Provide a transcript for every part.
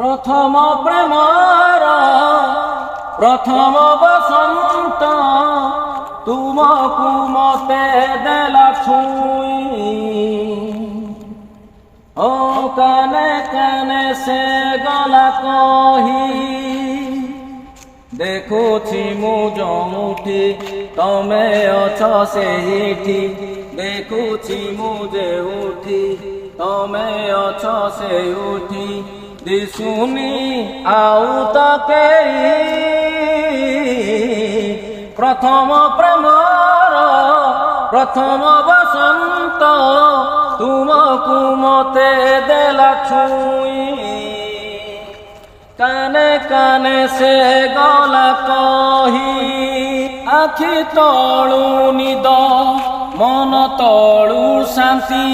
প্রথম প্রেমর প্রথম বসন্ত তুমকু মতে দেলা ছুঁই ও কানে কানে সে গলা কহি দেখুছি মু জমুঠি তমে অছ সেইঠি দেখুছি মু যেউঠি তমে অছ সেইঠি দিশুনি আউ তো কেহি প্রথম প্রেমর প্রথম বসন্ত তুমকু মতে দেলা ছুঁই কানে কানে সে গলা কহি আখি তলু নিদ মন তলু শান্তি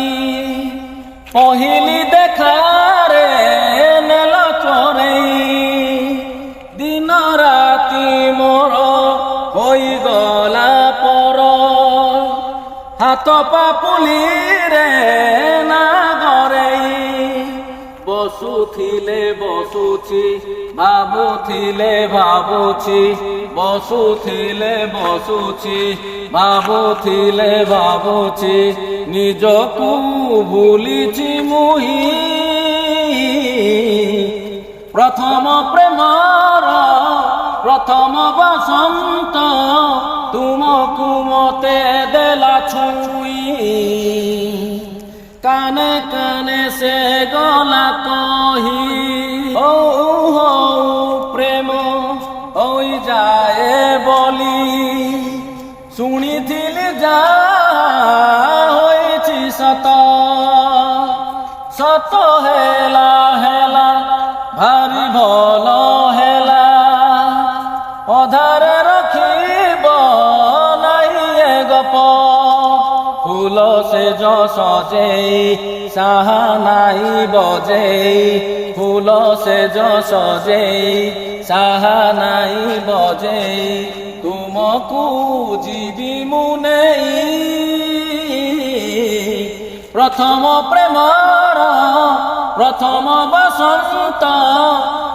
পহিলি দেখারে নেল চরেই দিন রাতি মোর হইগলা পর হাত পাপুলি রে না গরেই বসুথিলে বসুছি ভাবুথিলে ভাবুছি বসুথিলে বসুছি ভাবুথিলে ভাবুছি নিজকু ভুলিছি মুহি প্রথম প্রেমর প্রথম বসন্ত তুমকু মতে দেলা ছুঁই কানে কানে সে গলা কহি ও প্রেম ওই যায় বলি শুনিଥିଲି যা হয়েছি সত সত হেলা হেলা ভারি ভাল হেলা অধারে রখিব নাই এ গপ ফুল সে সজেই সাহানাই বজেই ফুল সে সজেই সাহানাই বজেই তুমকু জীবি মুনেই প্রথম প্রেমর প্রথম বসন্ত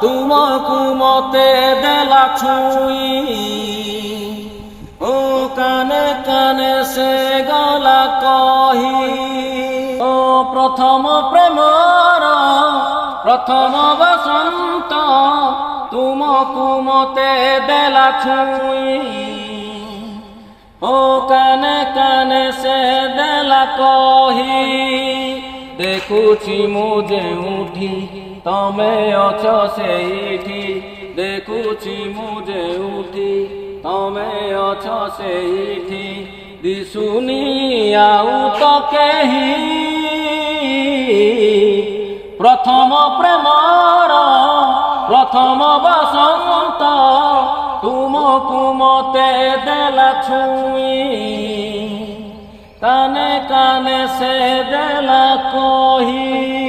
তুমকু মতে দেলা ছুঁই ও কানে কানে সে গলা কহি ও প্রথম প্রেমর প্রথম বসন্ত তুমকু মতে দেলা ছুঁই ও কানে কানে সে দেলা কহি দেখুছি মু যেউঠি তমে অছ সেইঠি দেখুছি মু যেউঠি তমে অছ সেইঠি দিশুনি আউ তো কেহি প্রথম প্রেমর প্রথম বসন্ত তুমকু মতে দেলা ছুঁই কানে কানে সে দেলা কহি।